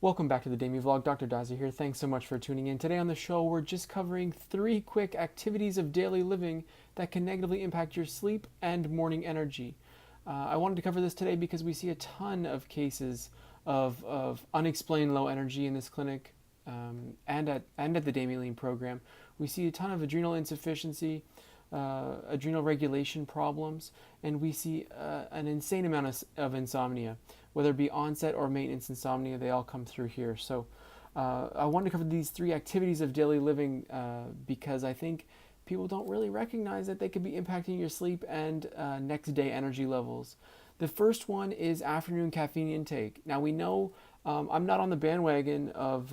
Welcome back to the DAMY vlog. Dr. Duizer here. Thanks so much for tuning in. Today on the show, we're just covering 3 quick activities of daily living that can negatively impact your sleep and morning energy. I wanted to cover this today because we see a ton of cases of unexplained low energy in this clinic and at the DAMY Lean program. We see a ton of adrenal insufficiency, adrenal regulation problems, and we see an insane amount of insomnia. Whether it be onset or maintenance insomnia, they all come through here. So I wanted to cover these 3 activities of daily living because I think people don't really recognize that they could be impacting your sleep and next day energy levels. The first one is afternoon caffeine intake. Now we know I'm not on the bandwagon of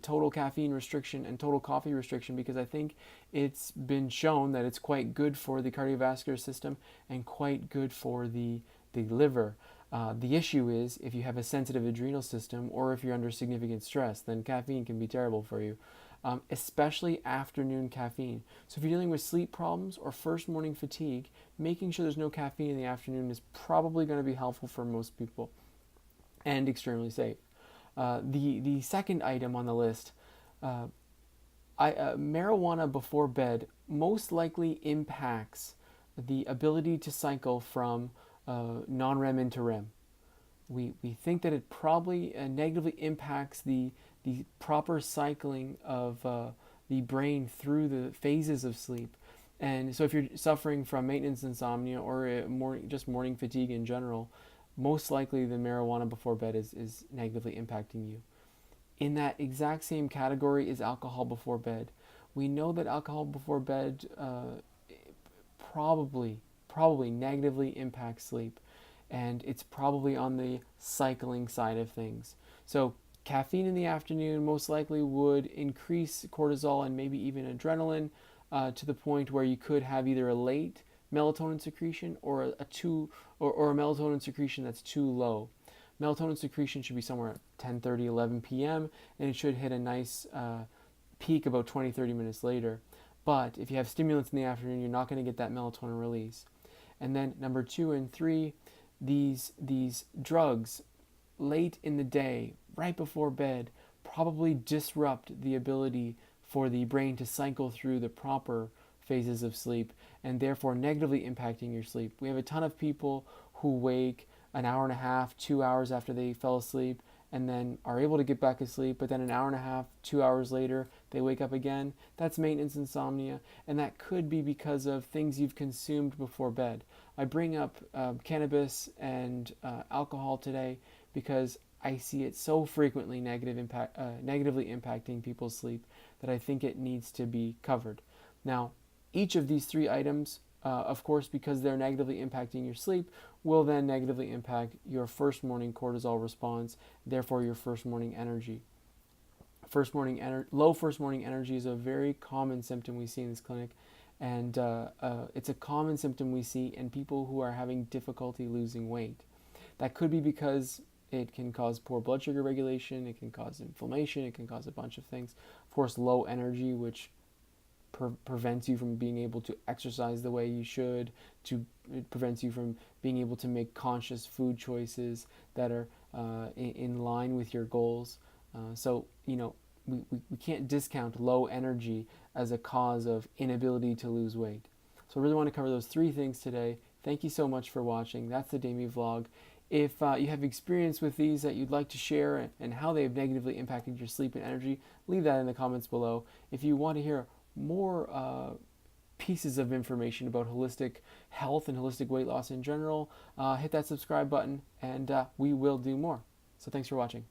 total caffeine restriction and total coffee restriction because I think it's been shown that it's quite good for the cardiovascular system and quite good for the liver. The issue is if you have a sensitive adrenal system or if you're under significant stress, then caffeine can be terrible for you, especially afternoon caffeine. So if you're dealing with sleep problems or first morning fatigue, making sure there's no caffeine in the afternoon is probably going to be helpful for most people and extremely safe. The second item on the list, marijuana before bed most likely impacts the ability to cycle from non-rem into rem. We think that it probably negatively impacts the proper cycling of the brain through the phases of sleep. And so if you're suffering from maintenance insomnia or just morning fatigue in general, most likely the marijuana before bed is negatively impacting you. In that exact same category is alcohol before bed. We know that alcohol before bed probably negatively impacts sleep, and it's probably on the cycling side of things. So caffeine in the afternoon most likely would increase cortisol and maybe even adrenaline to the point where you could have either a late melatonin secretion or a melatonin secretion that's too low. Melatonin secretion should be somewhere at 10:30, 11 p.m. and it should hit a nice peak about 20-30 minutes later. But if you have stimulants in the afternoon, you're not going to get that melatonin release. And then number 2 and 3, these drugs late in the day, right before bed, probably disrupt the ability for the brain to cycle through the proper phases of sleep and therefore negatively impacting your sleep. We have a ton of people who wake an hour and a half, 2 hours after they fell asleep and then are able to get back asleep, but then an hour and a half, 2 hours later, they wake up again. That's maintenance insomnia, and that could be because of things you've consumed before bed. I bring up cannabis and alcohol today because I see it so frequently negatively impacting people's sleep that I think it needs to be covered. Now, each of these 3 items, of course, because they're negatively impacting your sleep, will then negatively impact your first morning cortisol response, therefore your first morning energy. Low first morning energy is a very common symptom we see in this clinic, and it's a common symptom we see in people who are having difficulty losing weight. That could be because it can cause poor blood sugar regulation, it can cause inflammation, it can cause a bunch of things. Of course, low energy, which prevents you from being able to exercise the way you should, it prevents you from being able to make conscious food choices that are in line with your goals. So, we can't discount low energy as a cause of inability to lose weight. So I really want to cover those 3 things today. Thank you so much for watching. That's the DAMY vlog. If you have experience with these that you'd like to share and how they have negatively impacted your sleep and energy, leave that in the comments below. If you want to hear more pieces of information about holistic health and holistic weight loss in general, hit that subscribe button and we will do more. So thanks for watching.